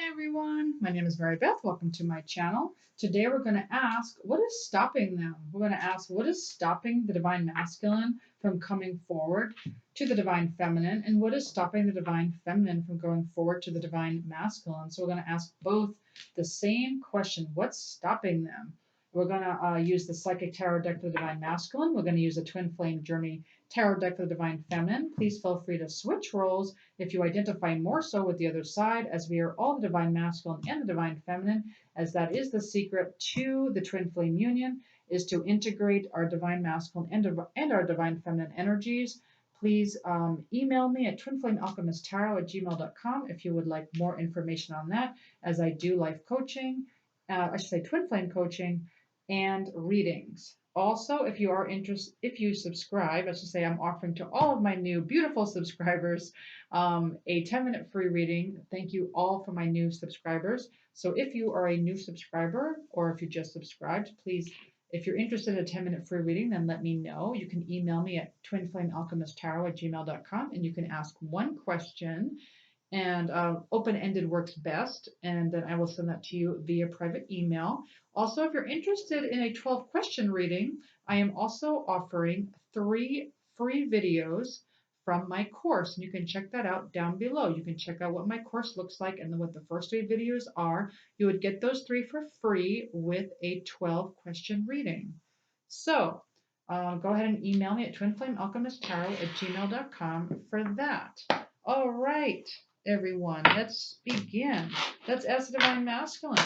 everyone, my name is Mary Beth. Welcome to my channel. Today we're going to ask, what is stopping them? We're going to ask, what is stopping the divine masculine from coming forward to the divine feminine, and what is stopping the divine feminine from going forward to the divine masculine? So we're going to ask both the same question, what's stopping them? We're going to use the Psychic Tarot deck for the divine masculine. We're going to use a Twin Flame Journey Tarot deck for the divine feminine. Please feel free to switch roles if you identify more so with the other side, as we are all the divine masculine and the divine feminine, as that is the secret to the twin flame union, is to integrate our divine masculine and our divine feminine energies. Please email me at twinflamealchemisttarot@gmail.com if you would like more information on that, as I do life coaching, I should say twin flame coaching and readings. Also, if you are interested, if you subscribe, I should say I'm offering to all of my new beautiful subscribers a 10-minute free reading. Thank you all for my new subscribers. So if you are a new subscriber, or if you just subscribed, please, if you're interested in a 10-minute free reading, then let me know. You can email me at twinflamealchemisttarot@gmail.com, and you can ask one question, and open-ended works best, and then I will send that to you via private email. Also, if you're interested in a 12-question reading, I am also offering 3 free videos from my course, and you can check that out down below. You can check out what my course looks like and what the first 3 videos are. You would get those 3 for free with a 12-question reading. So go ahead and email me at twinflamealchemisttarot@gmail.com for that. All right, everyone, let's begin. Let's ask the divine masculine.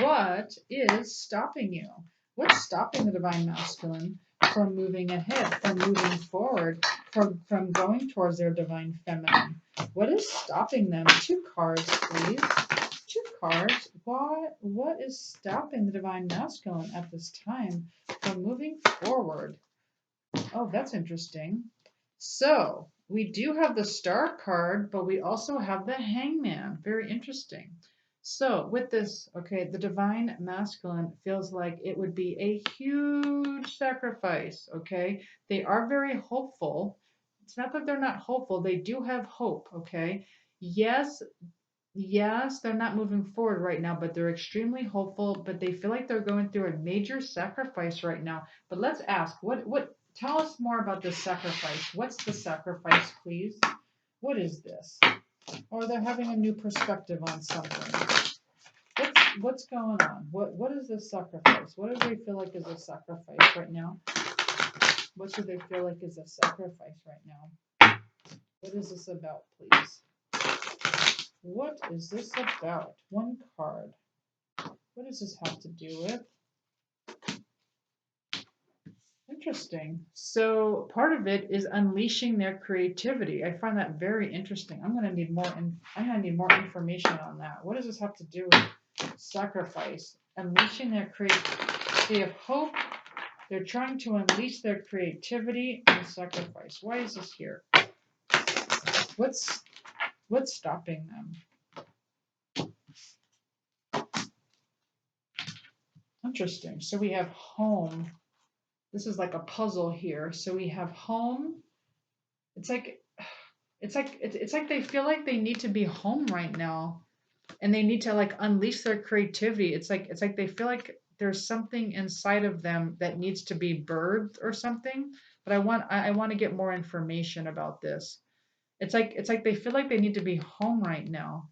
What is stopping you? What's stopping the divine masculine from moving ahead, from moving forward, from going towards their divine feminine? What is stopping them? 2 cards, please. 2 cards. What is stopping the divine masculine at this time from moving forward? Oh, that's interesting. So we do have the Star card, but we also have the Hangman. Very interesting. So with this, okay, the divine masculine feels like it would be a huge sacrifice, okay? They are very hopeful. It's not that they're not hopeful. They do have hope, okay? Yes, they're not moving forward right now, but they're extremely hopeful, but they feel like they're going through a major sacrifice right now. But let's ask, tell us more about this sacrifice. What's the sacrifice, please? What is this? Or they're having a new perspective on something. What's going on? What is this sacrifice? What do they feel like is a sacrifice right now? What do they feel like is a sacrifice right now? What is this about, please? What is this about? 1 card. What does this have to do with? Interesting. So part of it is unleashing their creativity. I find that very interesting. I'm going to need more information on that. What does this have to do with sacrifice? Unleashing their creativity. They have hope. They're trying to unleash their creativity and sacrifice. Why is this here? What's stopping them? Interesting. So we have home. This is like a puzzle here. So we have home. It's like they feel like they need to be home right now, and they need to like unleash their creativity. It's like they feel like there's something inside of them that needs to be birthed or something. But I want to get more information about this. It's like they feel like they need to be home right now.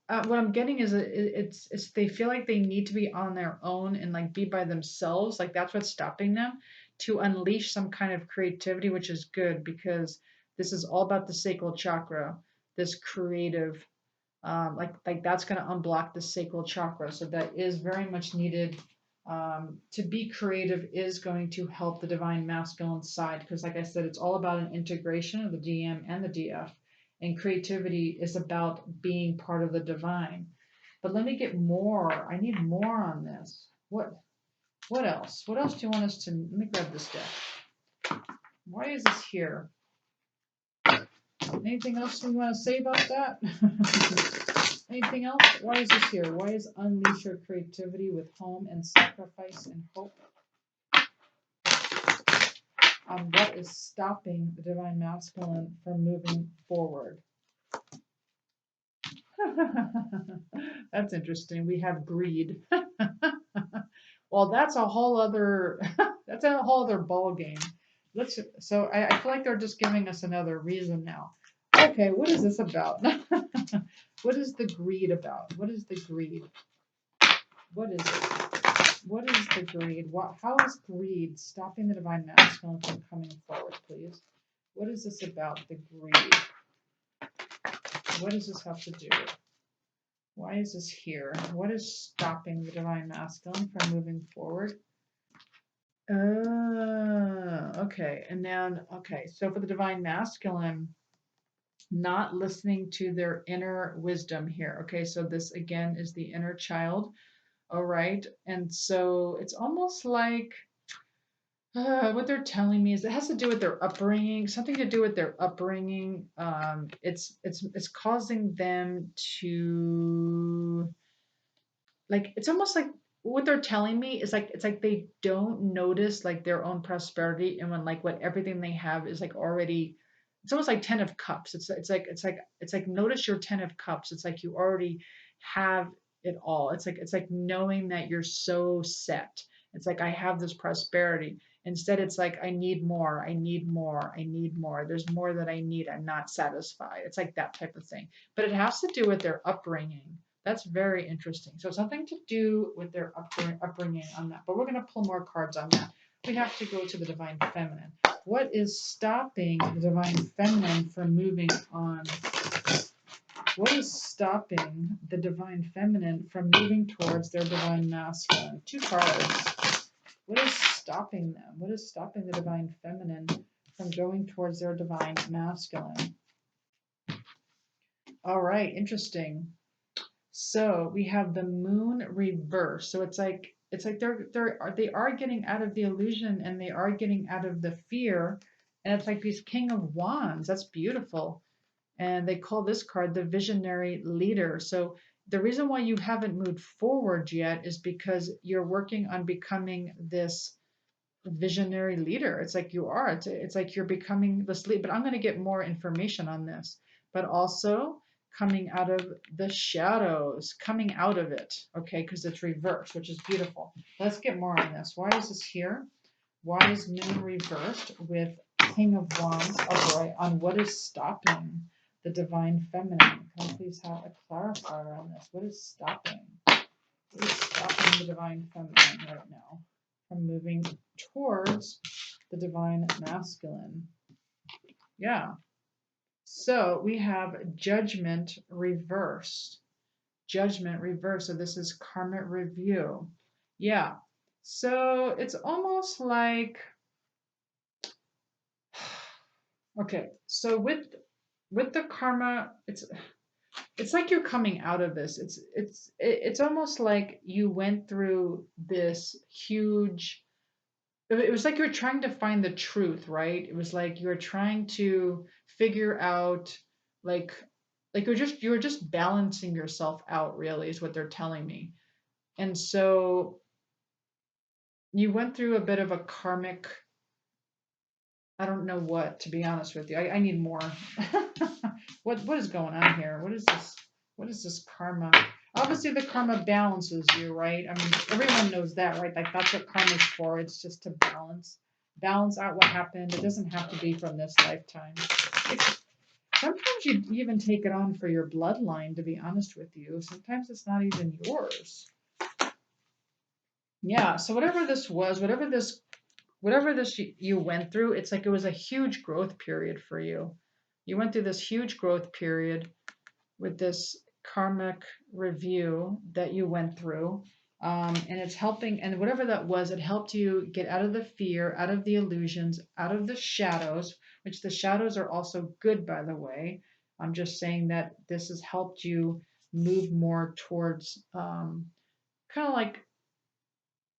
What I'm getting is it's they feel like they need to be on their own and like be by themselves. Like that's what's stopping them to unleash some kind of creativity, which is good because this is all about the sacral chakra, this creative, like that's going to unblock the sacral chakra. So that is very much needed. To be creative is going to help the divine masculine side because, like I said, it's all about an integration of the DM and the DF. And creativity is about being part of the divine. But let me get more. I need more on this. What else? What else do you want us to... Let me grab this deck. Why is this here? Anything else you want to say about that? Anything else? Why is this here? Why is unleash your creativity with home and sacrifice and hope? What is stopping the divine masculine from moving forward? That's interesting. We have greed. Well, that's a whole other that's a whole other ball game. I feel like they're just giving us another reason now. Okay, what is this about? What is the greed about? What is the greed? What is it? What is the greed? How is greed stopping the divine masculine from coming forward, please? What is this about, the greed? What does this have to do? Why is this here? What is stopping the divine masculine from moving forward? Okay. And then, okay, so for the divine masculine, not listening to their inner wisdom here. Okay, so this again is the inner child. All right. And so it's almost like what they're telling me is it has to do with their upbringing, something to do with their upbringing. It's causing them to like it's almost like what they're telling me is like it's like they don't notice like their own prosperity and when like what everything they have is like already it's almost like 10 of cups. It's like notice your 10 of cups. It's like you already have it all. It's like knowing that you're so set. It's like I have this prosperity. Instead it's like I need more, I need more, I need more. There's more that I need. I'm not satisfied. It's like that type of thing. But it has to do with their upbringing. That's very interesting. So something to do with their upbringing on that. But we're going to pull more cards on that. We have to go to the divine feminine. What is stopping the divine feminine from moving on? What is stopping the divine feminine from moving towards their divine masculine? 2 cards. What is stopping them? What is stopping the divine feminine from going towards their divine masculine? All right, interesting. So we have the moon reverse. So it's like they are getting out of the illusion and they are getting out of the fear. And it's like these King of Wands. That's beautiful. And they call this card the visionary leader. So the reason why you haven't moved forward yet is because you're working on becoming this visionary leader. It's like you are. It's like you're becoming this lead. But I'm going to get more information on this. But also coming out of the shadows, coming out of it, okay, because it's reversed, which is beautiful. Let's get more on this. Why is this here? Why is moon reversed with King of Wands upright on what is stopping the divine feminine? Can I please have a clarifier on this? What is stopping? What is stopping the divine feminine right now from moving towards the divine masculine? Yeah. So we have judgment reversed. Judgment reversed. So this is karmic review. Yeah. So it's almost like okay. So with the karma, it's like you're coming out of this. It's almost like you went through this huge it was like you were trying to find the truth, right? It was like you were trying to figure out like you were just balancing yourself out really is what they're telling me. And so you went through a bit of a karmic I don't know what, to be honest with you. I need more. What is going on here? What is this? What is this karma? Obviously the karma balances you, right? I mean, everyone knows that, right? Like that's what karma is for. It's just to balance out what happened. It doesn't have to be from this lifetime. Sometimes you even take it on for your bloodline, to be honest with you. Sometimes it's not even yours. Yeah, so whatever this was, whatever this you went through, it's like it was a huge growth period for you. You went through this huge growth period with this karmic review that you went through. And it's helping, and whatever that was, it helped you get out of the fear, out of the illusions, out of the shadows, which the shadows are also good, by the way. I'm just saying that this has helped you move more towards kind of like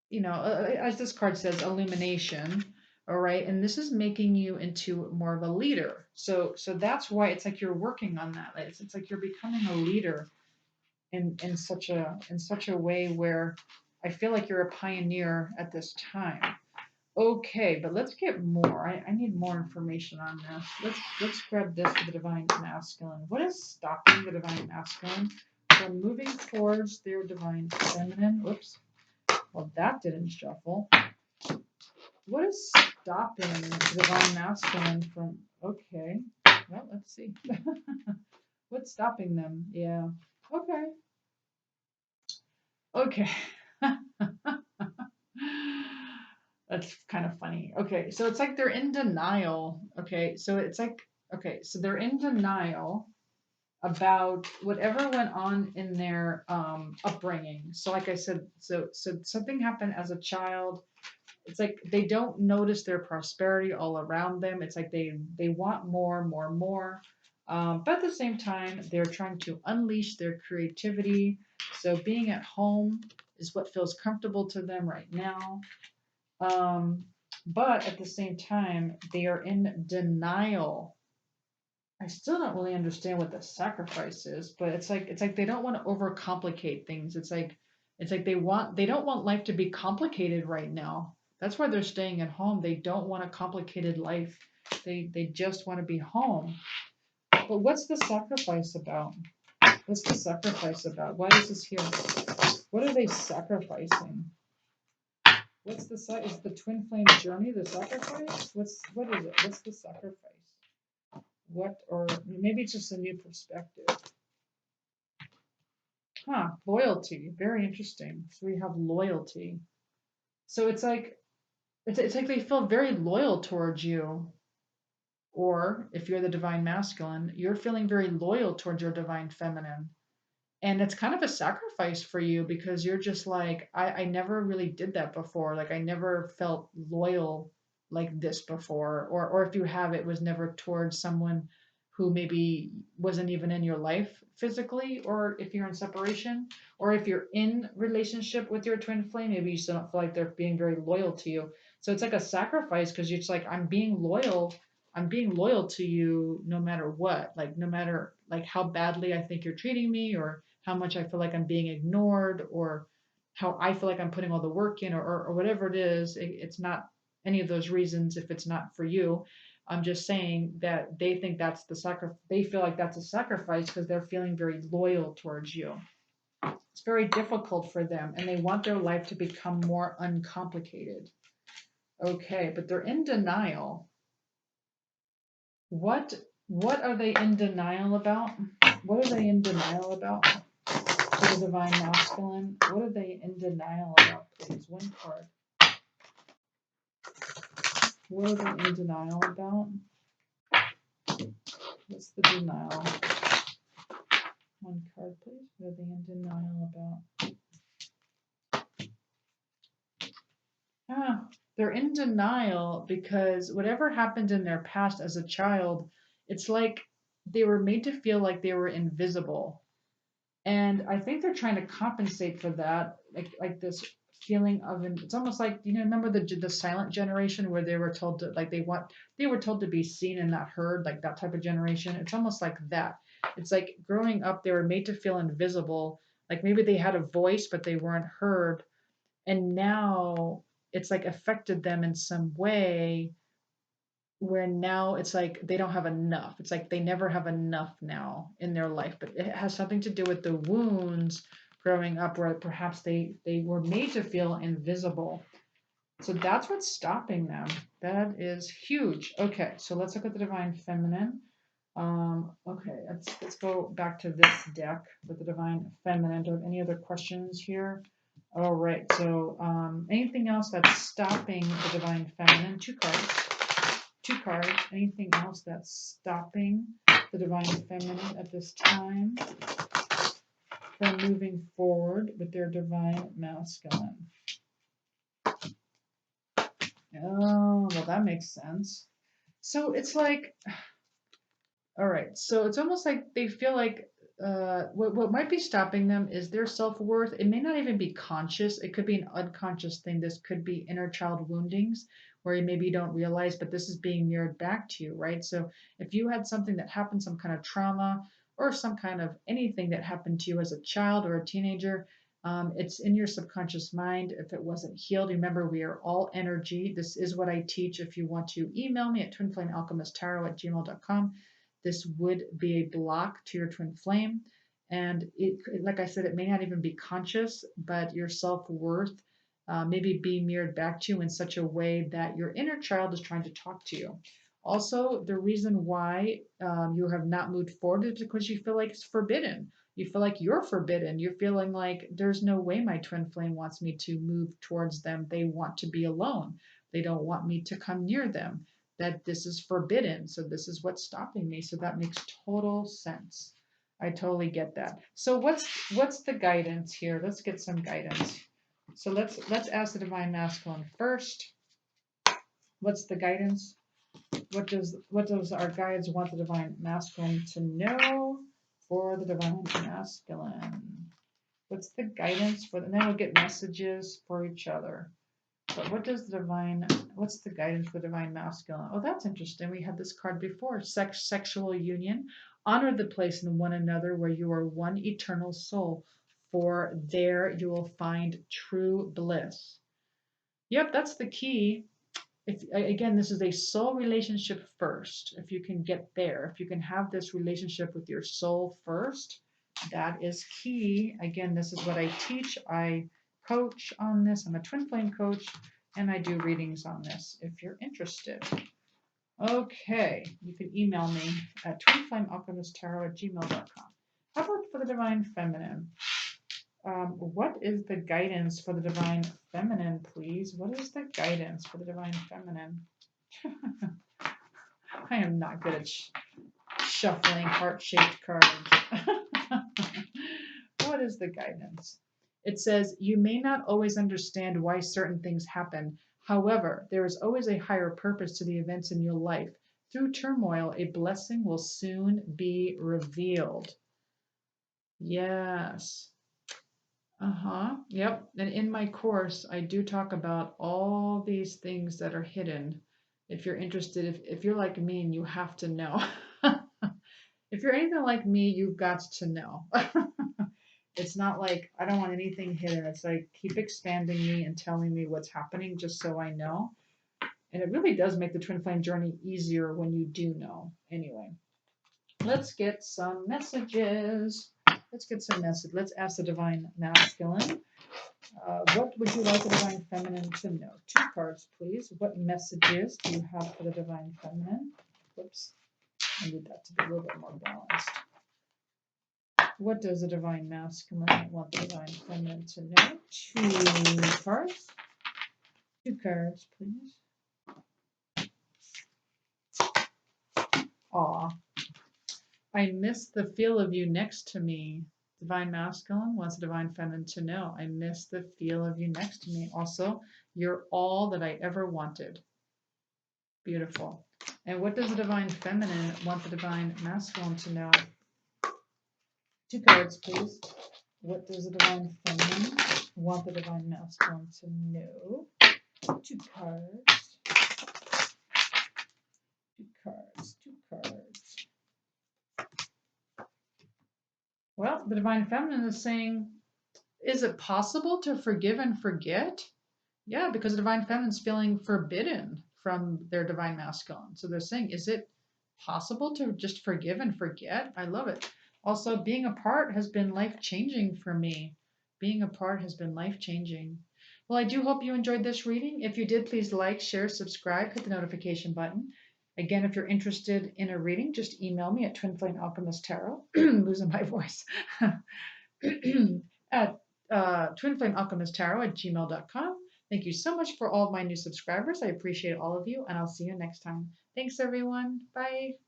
as this card says, illumination. All right, and this is making you into more of a leader. So that's why it's like you're working on that. It's like you're becoming a leader in such a way where I feel like you're a pioneer at this time. Okay, but let's get more. I need more information on this. Let's grab this for the divine masculine. What is stopping the divine masculine from moving towards their divine feminine? Whoops. Well, that didn't shuffle. What is stopping the divine masculine from? Okay. Well, let's see. What's stopping them? Yeah. Okay. Okay. That's kind of funny. Okay, so it's like they're in denial. Okay, so it's like, okay, so they're in denial about whatever went on in their upbringing. So like I said, so something happened as a child. It's like they don't notice their prosperity all around them. It's like they want more, more, more. But at the same time, they're trying to unleash their creativity. So being at home is what feels comfortable to them right now. Um, but at the same time, they are in denial. I still don't really understand what the sacrifice is, but it's like they don't want to overcomplicate things. It's like they don't want life to be complicated right now. That's why they're staying at home. They don't want a complicated life. They just want to be home. But what's the sacrifice about? What's the sacrifice about? Why is this here? What are they sacrificing? What's the is the twin flame journey the sacrifice? What is it? What's the sacrifice? What, or maybe it's just a new perspective. Huh, loyalty. Very interesting. So we have loyalty. So it's like they feel very loyal towards you. Or if you're the divine masculine, you're feeling very loyal towards your divine feminine. And it's kind of a sacrifice for you because you're just like, I never really did that before. Like I never felt loyal like this before. Or if you have, it was never towards someone who maybe wasn't even in your life physically, or if you're in separation, or if you're in relationship with your twin flame, maybe you still don't feel like they're being very loyal to you. So it's like a sacrifice because you're just like, I'm being loyal to you no matter what, like no matter like how badly I think you're treating me, or how much I feel like I'm being ignored, or how I feel like I'm putting all the work in, or whatever it is. It's not any of those reasons if it's not for you. I'm just saying that they think that's the sacrifice. They feel like that's a sacrifice because they're feeling very loyal towards you. It's very difficult for them and they want their life to become more uncomplicated. Okay, but they're in denial. What what are they in denial about? What are they in denial about? For the divine masculine, what are they in denial about, please? One card. What are they in denial about? What's the denial? One card, please. What are they in denial about? They're in denial because whatever happened in their past as a child, it's like they were made to feel like they were invisible. And I think they're trying to compensate for that, like this feeling of it's almost like, remember the silent generation where they were told to like they were told to be seen and not heard, like that type of generation. It's almost like that. It's like growing up they were made to feel invisible, like maybe they had a voice but they weren't heard, and now it's like affected them in some way where now it's like they don't have enough. It's like they never have enough now in their life, but it has something to do with the wounds growing up where perhaps they were made to feel invisible. So that's what's stopping them. That is huge. Okay, so let's look at the divine feminine. Okay, let's go back to this deck with the divine feminine. Do I have any other questions here? All right, so anything else that's stopping the divine feminine? Two cards. Anything else that's stopping the divine feminine at this time from moving forward with their divine masculine? Oh, well, that makes sense. So it's like, all right, so it's almost like they feel like what might be stopping them is their self-worth. It may not even be conscious. It could be an unconscious thing. This could be inner child woundings where you maybe don't realize, but this is being mirrored back to you, right? So if you had something that happened, some kind of trauma or some kind of anything that happened to you as a child or a teenager, It's in your subconscious mind. If it wasn't healed, remember we are all energy. This is what I teach. If you want to email me at twinflamealchemisttarot@gmail.com, this would be a block to your twin flame. And like I said, it may not even be conscious, but your self-worth maybe be mirrored back to you in such a way that your inner child is trying to talk to you. Also, the reason why you have not moved forward is because you feel like it's forbidden. You feel like you're forbidden. You're feeling like there's no way my twin flame wants me to move towards them. They want to be alone. They don't want me to come near them. That this is forbidden. So this is what's stopping me. So that makes total sense. I totally get that. So what's the guidance here? Let's get some guidance. So let's ask the divine masculine first. What's the guidance? What does our guides want the divine masculine to know for the divine masculine? What's the guidance for them? And then we'll get messages for each other. But what's the guidance for divine masculine? Oh, that's interesting. We had this card before. Sexual union. Honor the place in one another where you are one eternal soul. For there you will find true bliss. Yep, that's the key. Again, this is a soul relationship first. If you can get there, if you can have this relationship with your soul first, that is key. Again, this is what I teach. I coach on this. I'm a twin flame coach, and I do readings on this if you're interested. Okay, you can email me at twinflamealchemisttarot@gmail.com. How about for the divine feminine? What is the guidance for the divine feminine, please? What is the guidance for the divine feminine? I am not good at shuffling heart-shaped cards. What is the guidance? It says, you may not always understand why certain things happen. However, there is always a higher purpose to the events in your life. Through turmoil, a blessing will soon be revealed. Yes. Yep. And in my course, I do talk about all these things that are hidden. If you're interested, if you're like me and you have to know. If you're anything like me, you've got to know. It's not like I don't want anything hidden. It's like keep expanding me and telling me what's happening just so I know. And it really does make the twin flame journey easier when you do know. Anyway, let's get some messages. Let's ask the divine masculine. What would you like the divine feminine to know? 2 cards, please. What messages do you have for the divine feminine? Whoops. I need that to be a little bit more balanced. What does the divine masculine want the divine feminine to know? 2 cards. 2 cards, please. Aw. I miss the feel of you next to me. Divine masculine wants the divine feminine to know. I miss the feel of you next to me. Also, you're all that I ever wanted. Beautiful. And what does the divine feminine want the divine masculine to know? 2 cards, please. What does the divine feminine want the divine masculine to know? 2 cards. 2 cards. 2 cards. Well, the divine feminine is saying, is it possible to forgive and forget? Yeah, because the divine feminine is feeling forbidden from their divine masculine. So they're saying, is it possible to just forgive and forget? I love it. Also, being apart has been life-changing for me. Being apart has been life-changing. Well, I do hope you enjoyed this reading. If you did, please like, share, subscribe, hit the notification button. Again, if you're interested in a reading, just email me at twinflamealchemisttarot, losing my voice, at twinflamealchemisttarot@gmail.com. Thank you so much for all of my new subscribers. I appreciate all of you, and I'll see you next time. Thanks, everyone. Bye.